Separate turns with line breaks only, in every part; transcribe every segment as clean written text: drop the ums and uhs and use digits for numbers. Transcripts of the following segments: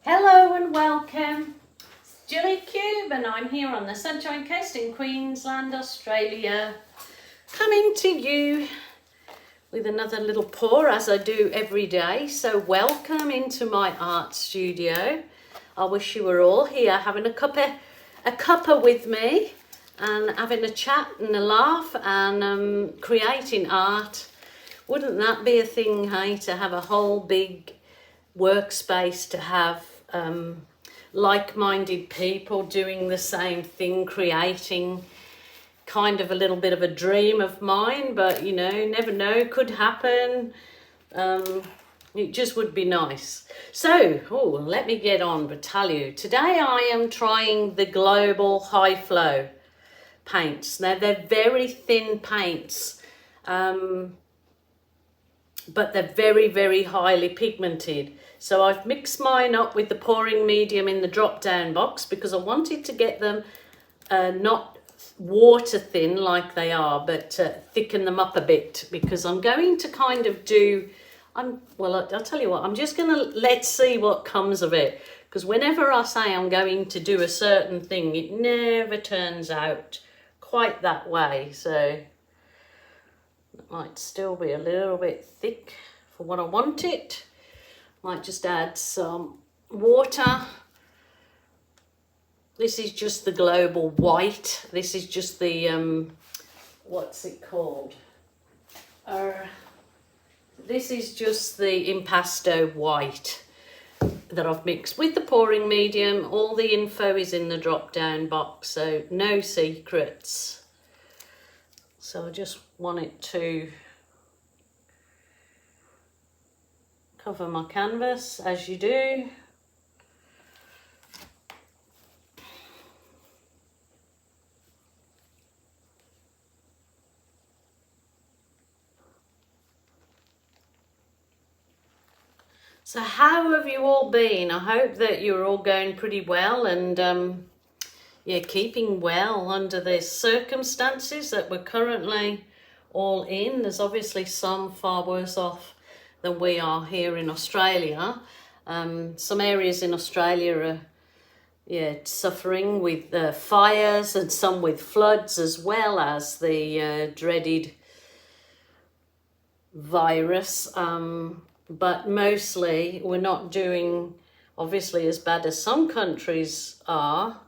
Hello and welcome. It's Gillykube and I'm here on the Sunshine Coast in Queensland, Australia, coming to you with another little pour as I do every day. So welcome into my art studio. I wish you were all here having a cuppa with me and having a chat and a laugh and creating art. Wouldn't that be a thing, hey, to have a whole big workspace, to have like-minded people doing the same thing, creating, kind of a little bit of a dream of mine, but you know, never know, could happen. It just would be nice. So, let me get on but tell you, today I am trying the Global High Flow paints. Now they're very thin paints, but they're very, very highly pigmented. So I've mixed mine up with the pouring medium in the drop down box because I wanted to get them not water thin like they are, but thicken them up a bit, because I'm going to kind of do, I'll tell you what, I'm just going to let's see what comes of it, because whenever I say I'm going to do a certain thing, it never turns out quite that way. So it might still be a little bit thick for what I want it. Might just add some water. This is just the Global White. This is just the, what's it called? This is just the Impasto White that I've mixed with the pouring medium. All the info is in the drop down box, so no secrets. So I just want it to cover my canvas, as you do. So how have you all been? I hope that you're all going pretty well and yeah, keeping well under the circumstances that we're currently all in. There's obviously some far worse off than we are here in Australia. Some areas in Australia are suffering with fires, and some with floods, as well as the dreaded virus. But mostly we're not doing obviously as bad as some countries are,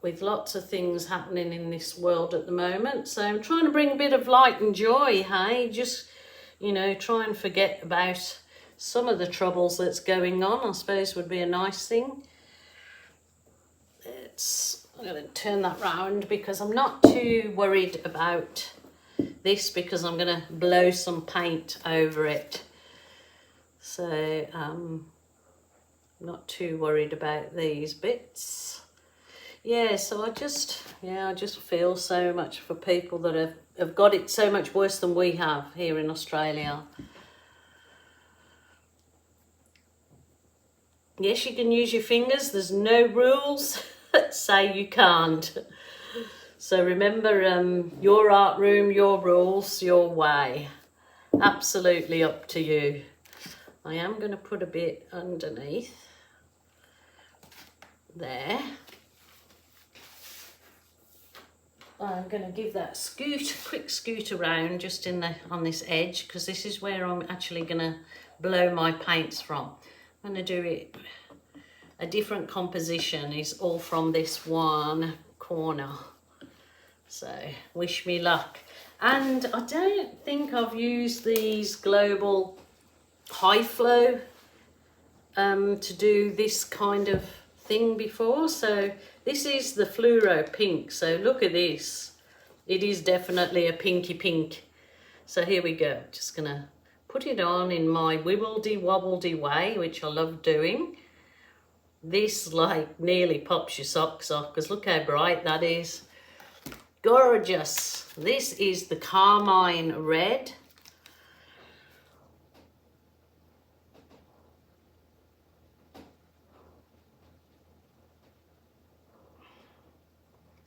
with lots of things happening in this world at the moment. So I'm trying to bring a bit of light and joy, hey, just, you know, try and forget about some of the troubles that's going on, I suppose would be a nice thing. I'm going to turn that round because I'm not too worried about this, because I'm going to blow some paint over it. So I'm not too worried about these bits. Yeah, so I just feel so much for people that have got it so much worse than we have here in Australia. Yes, you can use your fingers. There's no rules that say you can't. So remember, your art room, your rules, your way. Absolutely up to you. I am going to put a bit underneath there. I'm going to give that quick scoot around just on this edge, because this is where I'm actually going to blow my paints from. I'm going to do it, a different composition is all from this one corner. So wish me luck. And I don't think I've used these Global High Flow to do this kind of thing before. So this is the fluoro pink. So look at this. It is definitely a pinky pink. So here we go. Just gonna put it on in my wibbledy wobbledy way, which I love doing. This like nearly pops your socks off, because look how bright that is. Gorgeous. This is the Carmine Red.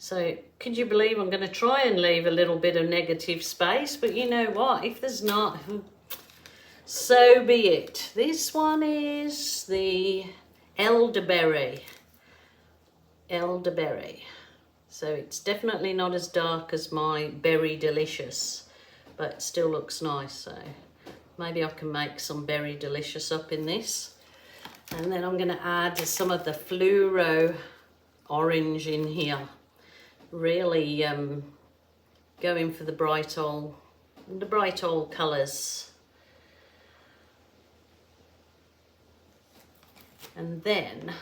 So could you believe I'm going to try and leave a little bit of negative space, but you know what, if there's not, so be it. This one is the elderberry. Elderberry. So it's definitely not as dark as my Berry Delicious, but it still looks nice. So maybe I can make some Berry Delicious up in this. And then I'm going to add some of the fluoro orange in here. Really going for the bright old colours. And then,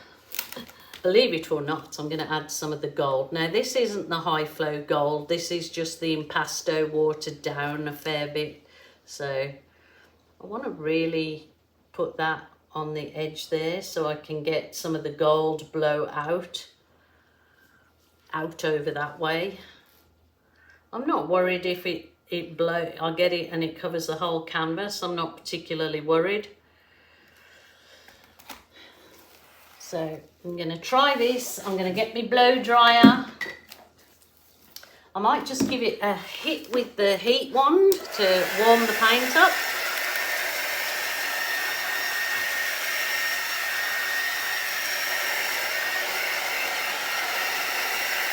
believe it or not, I'm going to add some of the gold. Now this isn't the high flow gold, this is just the impasto watered down a fair bit. So I want to really put that on the edge there so I can get some of the gold blow out over that way. I'm not worried if it blow, I'll get it and it covers the whole canvas. I'm not particularly worried. So I'm going to try this. I'm going to get my blow dryer. I might just give it a hit with the heat wand to warm the paint up.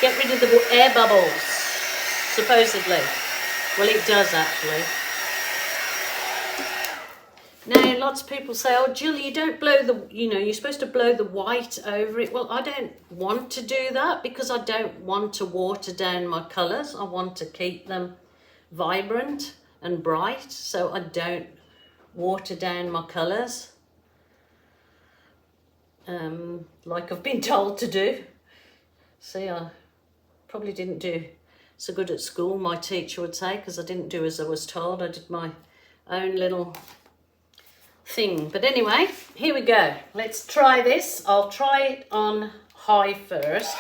Get rid of the air bubbles, supposedly. Well, it does actually. Now, lots of people say, oh, Jill, you don't blow the, you're supposed to blow the white over it. Well, I don't want to do that because I don't want to water down my colours. I want to keep them vibrant and bright, so I don't water down my colours like I've been told to do. See, I probably didn't do so good at school, my teacher would say, because I didn't do as I was told. I did my own little thing. But anyway, here we go. Let's try this. I'll try it on high first.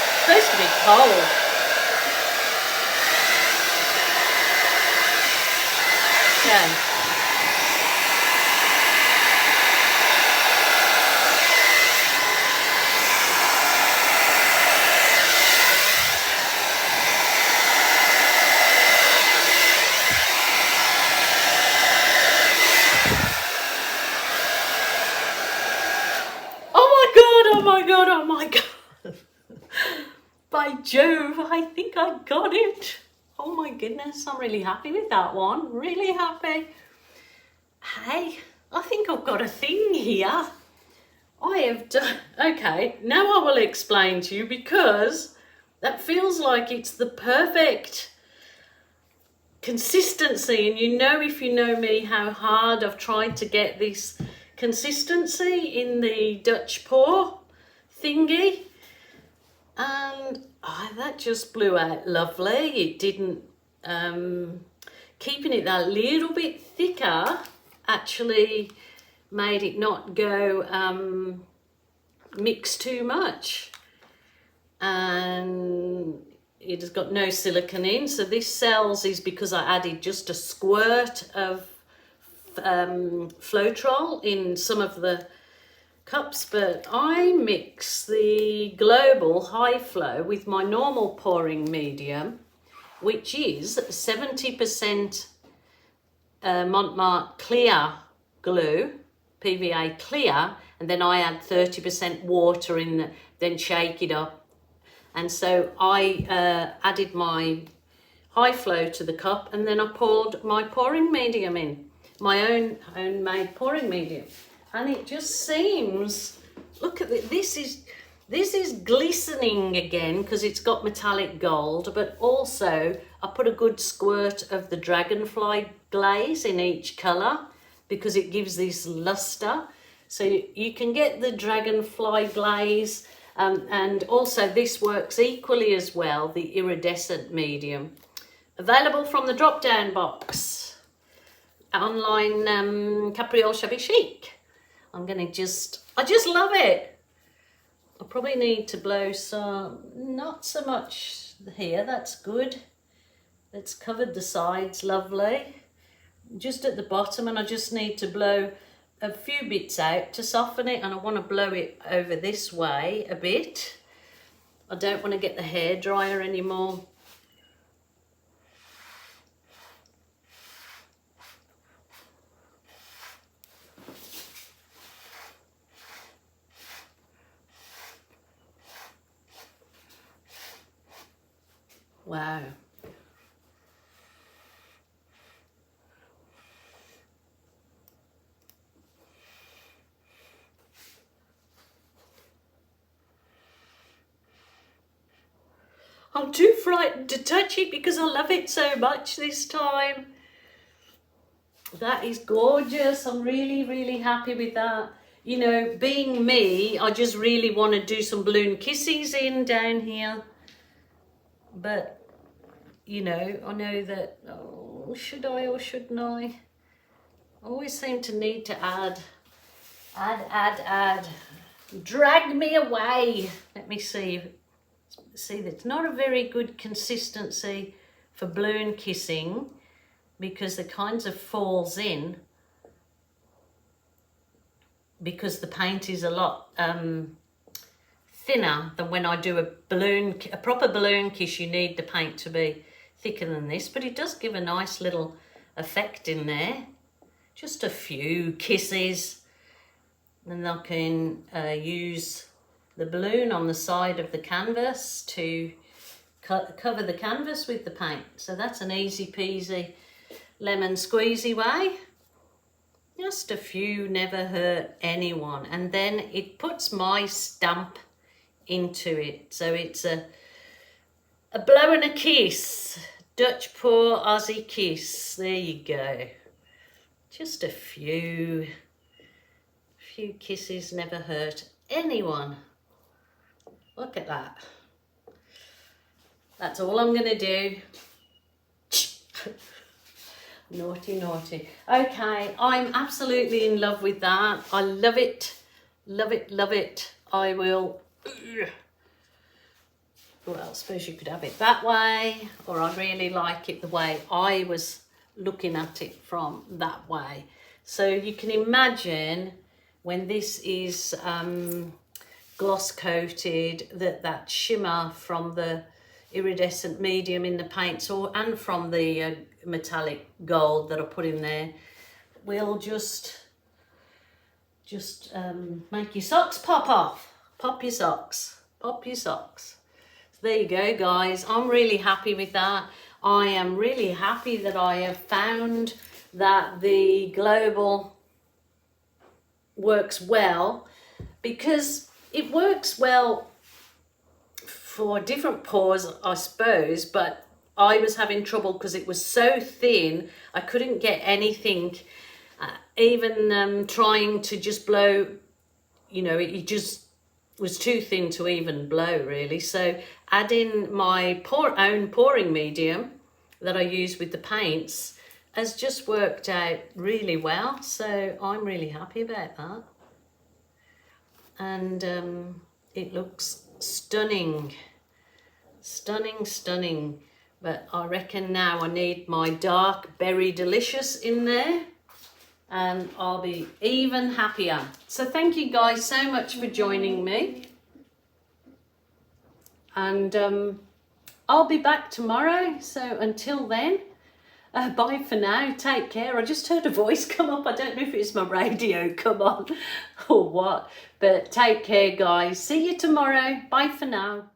It's supposed to be cold. Okay. Oh my god, by Jove, I think I got it. Oh my goodness, I'm really happy with that one, really happy. Hey, I think I've got a thing here. I have done, okay, now I will explain to you, because that feels like it's the perfect consistency, and if you know me, how hard I've tried to get this consistency in the Dutch pour thingy, and that just blew out lovely. It didn't, keeping it that little bit thicker actually made it not go mix too much, and it has got no silicone in. So this cells is because I added just a squirt of floetrol in some of the cups, but I mix the global high flow with my normal pouring medium, which is 70% Mont clear glue, PVA clear, and then I add 30% water in, then shake it up. And so I added my high flow to the cup, and then I poured my pouring medium in, my own homemade pouring medium. And it just seems, look at it, this is glistening again because it's got metallic gold, but also I put a good squirt of the dragonfly glaze in each colour because it gives this luster. So you can get the dragonfly glaze, and also this works equally as well, the iridescent medium. Available from the drop-down box. Online Capriole Shabby Chic. I'm gonna I just love it. I probably need to blow some, not so much here, that's good. It's covered the sides lovely. Just at the bottom, and I just need to blow a few bits out to soften it, and I want to blow it over this way a bit. I don't want to get the hair dryer anymore. Wow. I'm too frightened to touch it because I love it so much this time. That is gorgeous. I'm really, really happy with that. You know, being me, I just really want to do some balloon kisses in down here. But, you know, I know that, oh, should I or shouldn't I? I always seem to need to add. Drag me away. Let me see. See, that's not a very good consistency for balloon kissing because it kind of falls in because the paint is a lot thinner than when I do a proper balloon kiss. You need the paint to be thicker than this, but it does give a nice little effect in there. Just a few kisses, and I can use the balloon on the side of the canvas to cover the canvas with the paint. So that's an easy peasy lemon squeezy way. Just a few, never hurt anyone. And then it puts my stamp into it. So it's a blow and a kiss. Dutch pour Aussie kiss. There you go. Just a few kisses never hurt anyone. Look at that. That's all I'm going to do. Naughty, naughty. Okay, I'm absolutely in love with that. I love it. Love it, love it. I will... Well, I suppose you could have it that way, or I really like it the way I was looking at it from that way. So you can imagine when this is gloss coated, that shimmer from the iridescent medium in the paints and from the metallic gold that I put in there will just make your socks pop off. Pop your socks. Pop your socks. So there you go, guys. I'm really happy with that. I am really happy that I have found that the global works well, because it works well for different pours, I suppose, but I was having trouble because it was so thin. I couldn't get anything, even trying to just blow, you know, it just was too thin to even blow, really. So adding my own pouring medium that I use with the paints has just worked out really well. So I'm really happy about that. And it looks stunning. Stunning, stunning. But I reckon now I need my dark berry delicious in there, and I'll be even happier. So thank you guys so much for joining me. And I'll be back tomorrow. So until then, bye for now. Take care. I just heard a voice come up. I don't know if it's my radio come on or what. But take care, guys. See you tomorrow. Bye for now.